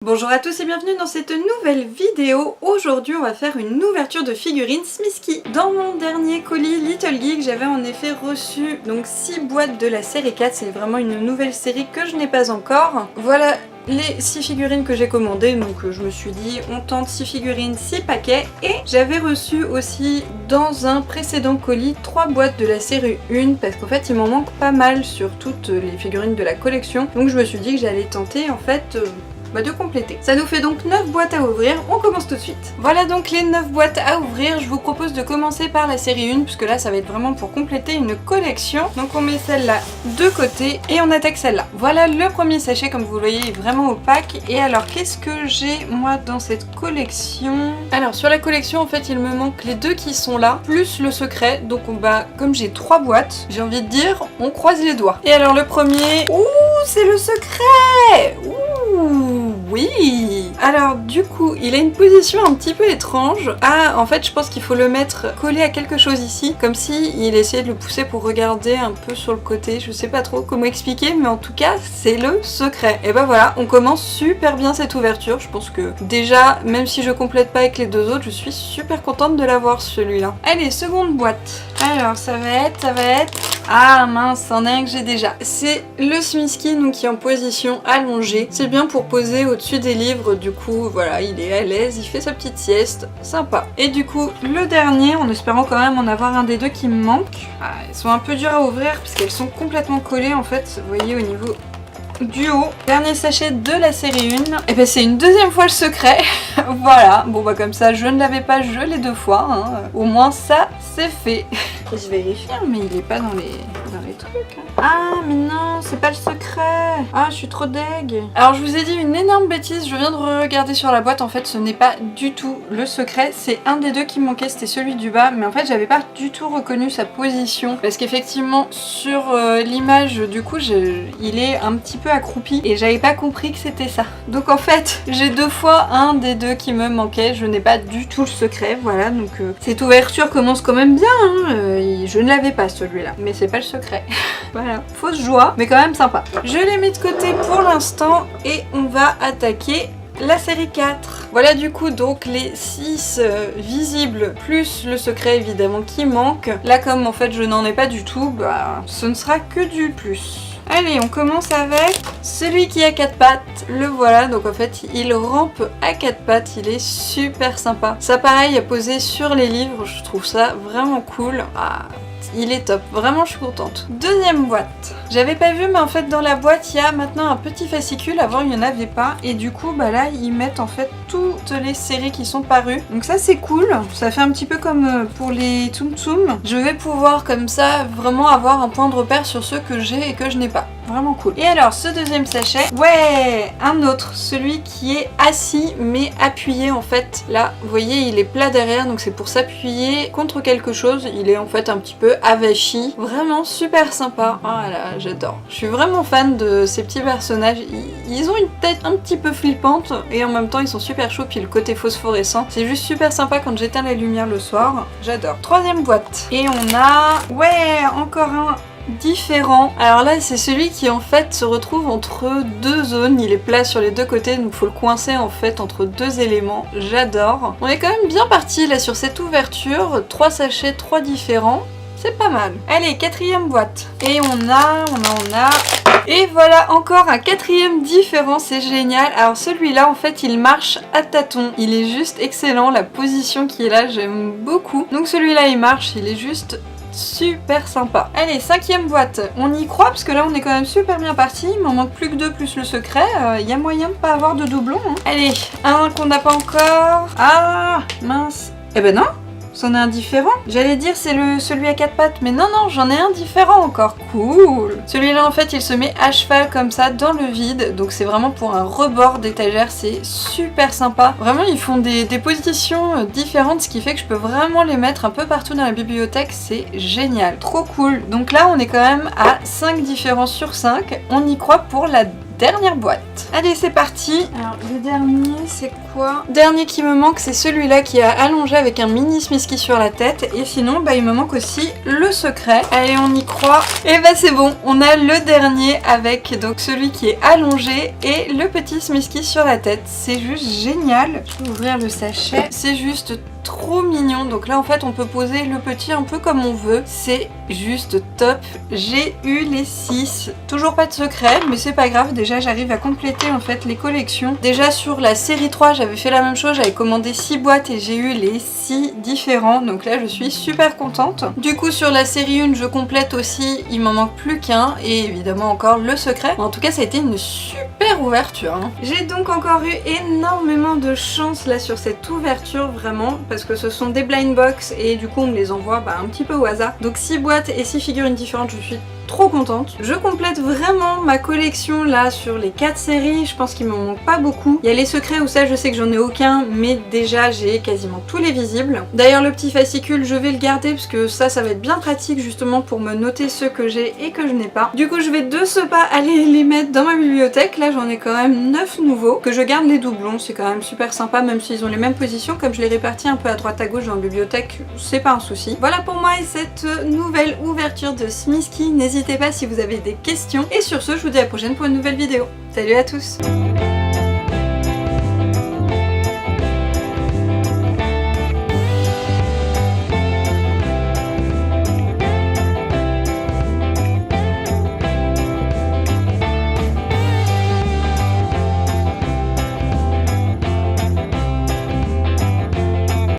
Bonjour à tous et bienvenue dans cette nouvelle vidéo. Aujourd'hui on va faire une ouverture de figurines Smisky. Dans mon dernier colis Little Geek, j'avais en effet reçu donc 6 boîtes de la série 4, c'est vraiment une nouvelle série que je n'ai pas encore. Voilà les 6 figurines que j'ai commandées, donc je me suis dit on tente 6 figurines, 6 paquets. Et j'avais reçu aussi dans un précédent colis 3 boîtes de la série 1 parce qu'en fait il m'en manque pas mal sur toutes les figurines de la collection. Donc je me suis dit que j'allais tenter en fait de compléter. Ça nous fait donc 9 boîtes à ouvrir, on commence tout de suite. Voilà donc les 9 boîtes à ouvrir, je vous propose de commencer par la série 1 puisque là ça va être vraiment pour compléter une collection. Donc on met celle-là de côté et on attaque celle-là. Voilà le premier sachet, comme vous le voyez, est vraiment opaque. Et alors qu'est-ce que j'ai moi dans cette collection? Alors sur la collection en fait il me manque les deux qui sont là, plus le secret. Donc comme j'ai 3 boîtes, j'ai envie de dire on croise les doigts. Et alors le premier, ouh c'est le secret. Ouh oui. Alors du coup il a une position un petit peu étrange. Ah en fait je pense qu'il faut le mettre collé à quelque chose ici, comme si il essayait de le pousser pour regarder un peu sur le côté. Je sais pas trop comment expliquer, mais en tout cas c'est le secret. Et ben voilà, on commence super bien cette ouverture. Je pense que déjà, même si je complète pas avec les deux autres, je suis super contente de l'avoir celui-là. Allez, seconde boîte. Alors ça va être... Ah mince, c'en est un que j'ai déjà. C'est le Smisky donc qui est en position allongée. C'est bien pour poser au-dessus des livres, du coup voilà, il est à l'aise, il fait sa petite sieste, sympa. Et du coup, le dernier, en espérant quand même en avoir un des deux qui me manque. Ah, elles sont un peu dures à ouvrir puisqu'elles sont complètement collées en fait, vous voyez au niveau du haut. Dernier sachet de la série 1. Et ben c'est une deuxième fois le secret. Voilà, bon comme ça je ne l'avais pas, je l'ai 2 fois. Hein. Au moins ça c'est fait. Je vérifie, mais il est pas dans les trucs. Ah mais non, c'est pas le secret. Ah je suis trop deg. Alors je vous ai dit une énorme bêtise, je viens de regarder sur la boîte, en fait ce n'est pas du tout le secret. C'est un des deux qui me manquait, c'était celui du bas. Mais en fait j'avais pas du tout reconnu sa position. Parce qu'effectivement sur l'image du coup il est un petit peu accroupi et j'avais pas compris que c'était ça. Donc en fait j'ai 2 fois un des deux qui me manquait, je n'ai pas du tout le secret. Voilà, donc cette ouverture commence quand même bien, hein. Je ne l'avais pas celui-là, mais c'est pas le secret. Voilà, fausse joie, mais quand même sympa. Je l'ai mis de côté pour l'instant et on va attaquer la série 4. Voilà du coup donc les 6 visibles plus le secret évidemment qui manque. Là comme en fait je n'en ai pas du tout, ce ne sera que du plus. Allez, on commence avec celui qui a 4 pattes. Le voilà, donc en fait il rampe à 4 pattes, il est super sympa. Ça pareil à poser sur les livres, je trouve ça vraiment cool. Ah, il est top, vraiment je suis contente. Deuxième boîte. J'avais pas vu mais en fait dans la boîte il y a maintenant un petit fascicule, avant il n'y en avait pas. Et du coup là ils mettent en fait toutes les séries qui sont parues. Donc ça c'est cool, ça fait un petit peu comme pour les Tsum Tsum. Je vais pouvoir comme ça vraiment avoir un point de repère sur ceux que j'ai et que je n'ai pas. Vraiment cool. Et alors ce deuxième sachet, ouais, un autre, celui qui est assis mais appuyé en fait. Là vous voyez il est plat derrière, donc c'est pour s'appuyer contre quelque chose. Il est en fait un petit peu avachi, vraiment super sympa. Voilà, j'adore. Je suis vraiment fan de ces petits personnages. Ils ont une tête un petit peu flippante et en même temps ils sont super chauds, puis le côté phosphorescent, c'est juste super sympa quand j'éteins la lumière le soir. J'adore. Troisième boîte. Et on a, ouais, encore un différent. Alors là c'est celui qui en fait se retrouve entre 2 zones, il est plat sur les 2 côtés donc faut le coincer en fait entre 2 éléments. J'adore. On est quand même bien parti là sur cette ouverture, 3 sachets, 3 différents. C'est pas mal. Allez, 4e boîte. Et on a... Et voilà, encore un 4e différent, c'est génial. Alors celui-là, en fait, il marche à tâtons. Il est juste excellent, la position qui est là, j'aime beaucoup. Donc celui-là, il marche, il est juste super sympa. Allez, 5e boîte. On y croit parce que là, on est quand même super bien parti. Il m'en manque plus que 2 plus le secret. Il y a moyen de pas avoir de doublons. Hein. Allez, un qu'on n'a pas encore. Ah, mince. Eh ben non. C'en est un différent. J'allais dire c'est celui à 4 pattes, mais non, j'en ai un différent encore. Cool. Celui-là, en fait, il se met à cheval comme ça dans le vide. Donc c'est vraiment pour un rebord d'étagère. C'est super sympa. Vraiment, ils font des positions différentes, ce qui fait que je peux vraiment les mettre un peu partout dans la bibliothèque. C'est génial. Trop cool. Donc là, on est quand même à 5 différents sur 5. On y croit pour la dernière boîte. Allez, c'est parti. Alors le dernier c'est quoi? Dernier qui me manque, c'est celui-là qui est allongé avec un mini Smisky sur la tête. Et sinon bah il me manque aussi le secret. Allez, on y croit. Et bah c'est bon, on a le dernier avec donc celui qui est allongé et le petit Smisky sur la tête. C'est juste génial. Je vais ouvrir le sachet. C'est juste trop mignon. Donc là en fait on peut poser le petit un peu comme on veut. C'est juste top. J'ai eu les 6. Toujours pas de secret, mais c'est pas grave. Déjà j'arrive à compléter en fait les collections. Déjà sur la série 3 j'avais fait la même chose. J'avais commandé 6 boîtes et j'ai eu les 6 différents. Donc là je suis super contente. Du coup sur la série 1 je complète aussi. Il m'en manque plus qu'un. Et évidemment encore le secret. En tout cas ça a été une super ouverture. Hein. J'ai donc encore eu énormément de chance là sur cette ouverture vraiment. Parce que ce sont des blind box et du coup on me les envoie un petit peu au hasard. Donc 6 boîtes et 6 figurines différentes, je suis trop contente. Je complète vraiment ma collection là sur les 4 séries, je pense qu'il m'en manque pas beaucoup. Il y a les secrets où ça je sais que j'en ai aucun, mais déjà j'ai quasiment tous les visibles. D'ailleurs le petit fascicule je vais le garder parce que ça va être bien pratique justement pour me noter ceux que j'ai et que je n'ai pas. Du coup je vais de ce pas aller les mettre dans ma bibliothèque. Là j'en ai quand même 9 nouveaux, que je garde les doublons, c'est quand même super sympa même s'ils ont les mêmes positions, comme je les répartis un peu à droite à gauche dans la bibliothèque, c'est pas un souci. Voilà pour moi et cette nouvelle ouverture de Smisky. N'hésitez pas si vous avez des questions. Et sur ce, je vous dis à la prochaine pour une nouvelle vidéo. Salut à tous!